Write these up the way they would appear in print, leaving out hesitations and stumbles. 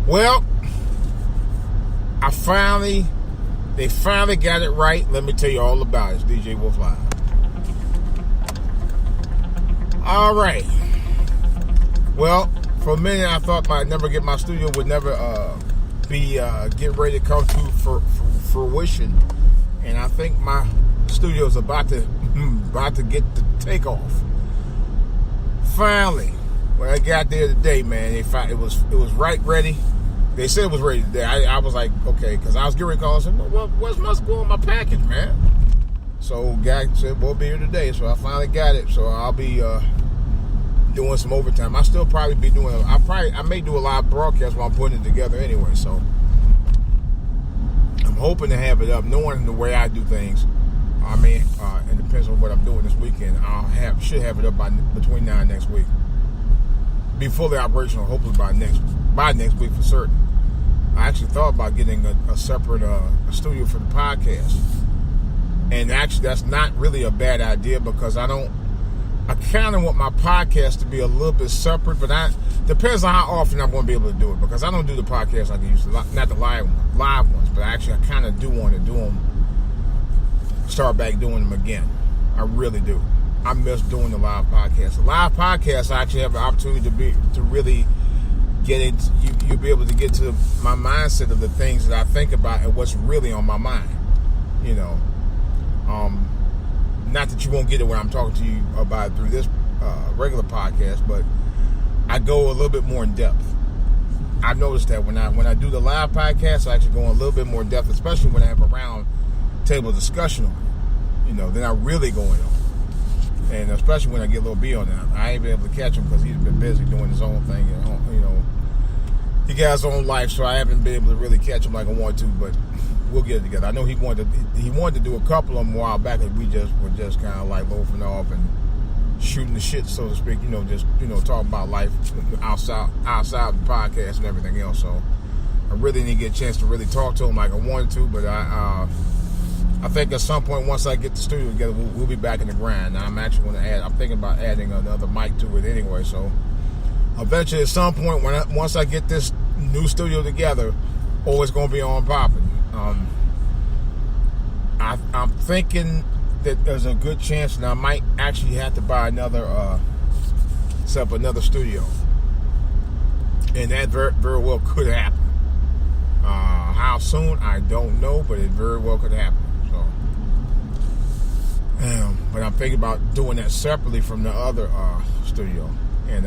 Well, they finally got it right. Let me tell you all about it. It's DJ Wolf Live. All right. Well, for a minute, I thought my studio would never get ready to come to fruition, and I think my studio is about to get the takeoff. Finally, when I got there today, man, it was right ready. They said it was ready today. I was like, okay, because I was getting ready to call and said, well, what's must go on my package, man? So guy said, we'll be here today. So I finally got it. So I'll be doing some overtime. I still probably be doing. I may do a live broadcast while I'm putting it together anyway. So I'm hoping to have it up. Knowing the way I do things, I mean, it depends on what I'm doing this weekend. Should have it up between now and next week. Be fully operational, hopefully by next week for certain. I actually thought about getting a separate studio for the podcast, and actually that's not really a bad idea because I kind of want my podcast to be a little bit separate, but depends on how often I'm going to be able to do it because I don't do the podcast like I used to, not the live ones, but I kind of do want to do them, start back doing them again. I really do. I miss doing the live podcast. The live podcast, I actually have an opportunity to really get into. You'll be able to get to my mindset of the things that I think about and what's really on my mind. You know, not that you won't get it when I'm talking to you about it through this regular podcast, but I go a little bit more in depth. I've noticed that when I do the live podcast, I actually go in a little bit more in depth, especially when I have a round table discussion on it. You know, then I really go in on it. And especially when I get Lil B on that. I ain't been able to catch him because he's been busy doing his own thing. You know, he got his own life, so I haven't been able to really catch him like I want to, but we'll get it together. I know he wanted to do a couple of them a while back, and we were just kind of like loafing off and shooting the shit, so to speak, just talking about life outside the podcast and everything else. So I really need to get a chance to really talk to him like I wanted to, but I think at some point, once I get the studio together, we'll be back in the grind. Now, I'm actually going to I'm thinking about adding another mic to it anyway. So, eventually, at some point, once I get this new studio together, it's going to be on popping. I'm thinking that there's a good chance that I might actually have to buy set up another studio, and that very, very well could happen. How soon, I don't know, but it very well could happen. But I'm thinking about doing that separately from the other studio, and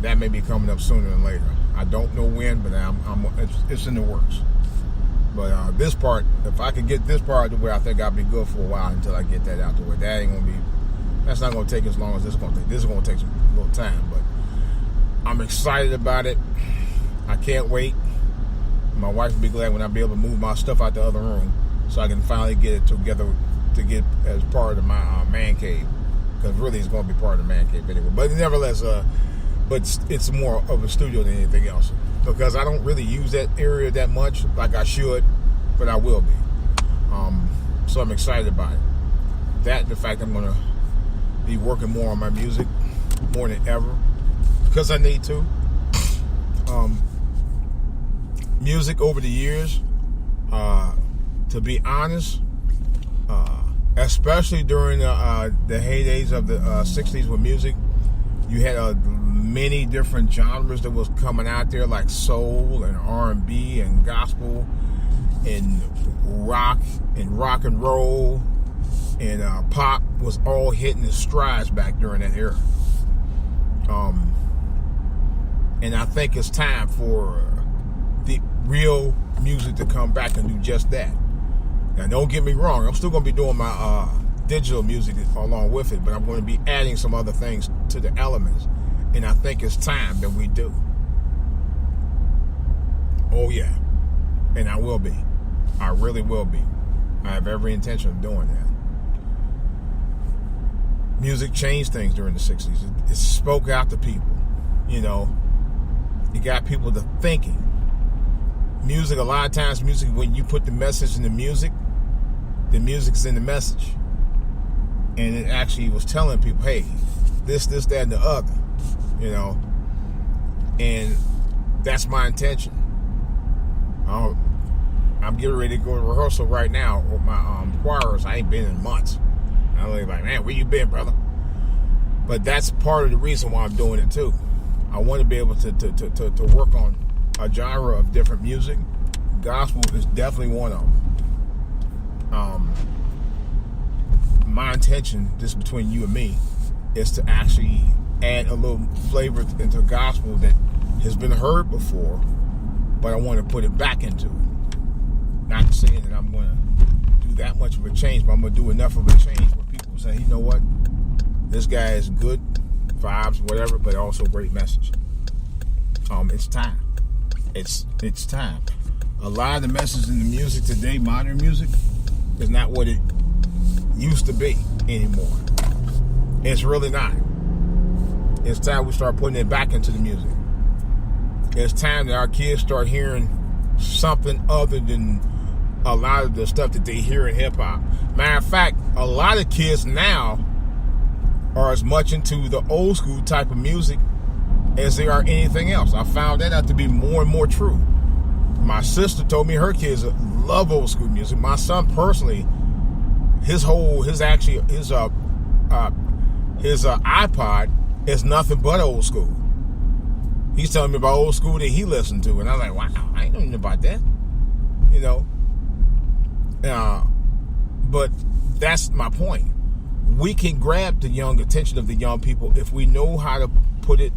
that may be coming up sooner than later. I don't know when, but it's in the works. But this part, if I can get this part to where I think I'll be good for a while until I get that out the way, that's not going to take as long as this is going to take. This is going to take some little time, but I'm excited about it. I can't wait. My wife will be glad when I be able to move my stuff out the other room so I can finally get it together to get as part of my man cave, because really it's going to be part of the man cave anyway. But nevertheless, but it's more of a studio than anything else because I don't really use that area that much like I should, but I will be. So I'm excited about it. That and the fact I'm going to be working more on my music more than ever because I need to. Music over the years, to be honest, especially during the heydays of the 60s with music, you had many different genres that was coming out there, like soul and R&B and gospel and rock and roll and pop was all hitting its strides back during that era. And I think it's time for the real music to come back and do just that. Now, don't get me wrong. I'm still going to be doing my digital music along with it, but I'm going to be adding some other things to the elements. And I think it's time that we do. Oh, yeah. And I will be. I really will be. I have every intention of doing that. Music changed things during the 60s. It spoke out to people. You got people to thinking. Music, a lot of times music, when you put the message in the music's in the message. And it actually was telling people, hey, this, that, and the other. And That's my intention. I'm getting ready to go to rehearsal right now with my choirs. I ain't been in months. I'm like, man, where you been, brother? But that's part of the reason why I'm doing it too. I want to be able to work on a genre of different music. Gospel is definitely one of them. My intention, just between you and me, is to actually add a little flavor into gospel that has been heard before, but I want to put it back into it. Not saying that I'm going to do that much of a change, but I'm going to do enough of a change where people say, you know what, this guy is good vibes, whatever, but also great message. It's time. It's time. A lot of the message in the music today, modern music, is not what it used to be anymore. It's really not. It's time we start putting it back into the music. It's time that our kids start hearing something other than a lot of the stuff that they hear in hip-hop. Matter of fact, a lot of kids now are as much into the old school type of music as they are anything else. I found that out to be more and more true. My sister told me her kids love old school music. My son personally, his iPod is nothing but old school. He's telling me about old school that he listened to, and I'm like, wow, I ain't knowing about that, you know. But that's my point. We can grab the attention of the young people if we know how to put it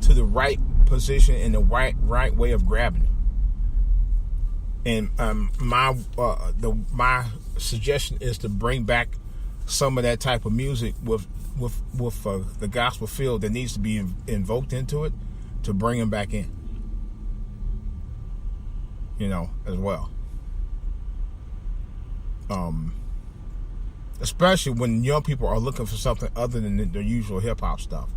to the right position and the right way of grabbing it. And my suggestion is to bring back some of that type of music with the gospel feel that needs to be invoked into it, to bring them back in, as well. Especially when young people are looking for something other than their usual hip hop stuff.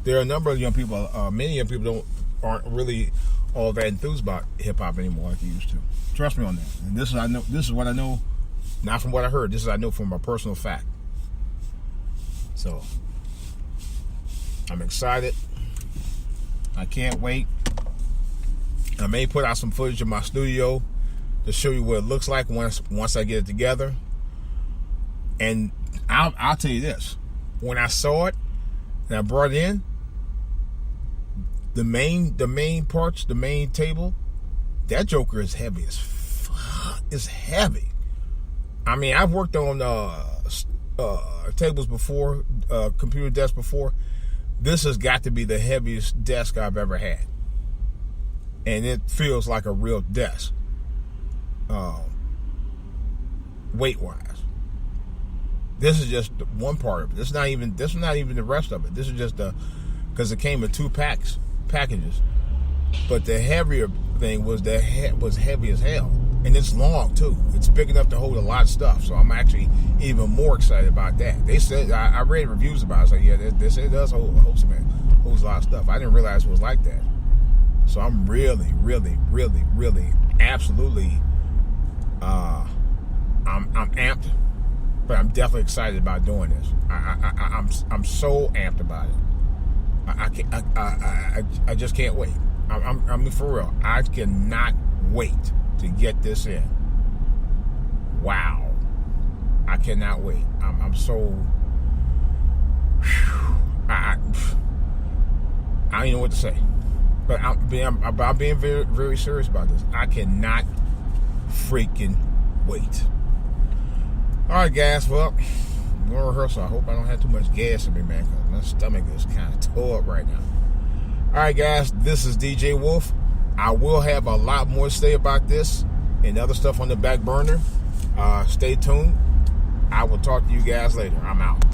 There are a number of young people, many young people aren't really all that enthused about hip hop anymore like they used to. Trust me on that. And this is what I know, not from what I heard. This is what I know from a personal fact. So I'm excited. I can't wait. I may put out some footage of my studio to show you what it looks like once I get it together. And I'll tell you this: when I saw it and I brought it in, the main parts, the main table, that joker is heavy as fuck. It's heavy. I mean, I've worked on tables before, computer desks before. This has got to be the heaviest desk I've ever had, and it feels like a real desk, weight-wise. This is just one part of it. This is not even the rest of it. This is just because it came in 2 packages. But the heavier thing was heavy as hell, and it's long too. It's big enough to hold a lot of stuff. So I'm actually even more excited about that. They said I read reviews about it. So yeah, they said it does holds a lot of stuff. I didn't realize it was like that. So I'm really, really, really, really, absolutely. I'm amped. But I'm definitely excited about doing this. I'm so amped about it. I just can't wait. I mean, for real, I cannot wait to get this in. Wow, I cannot wait. I'm so. I don't even know what to say. But I'm being very, very serious about this. I cannot freaking wait. All right, guys. Well, I'm going to rehearsal. I hope I don't have too much gas in me, man, because my stomach is kind of tore up right now. All right, guys. This is DJ Wolf. I will have a lot more to say about this and other stuff on the back burner. Stay tuned. I will talk to you guys later. I'm out.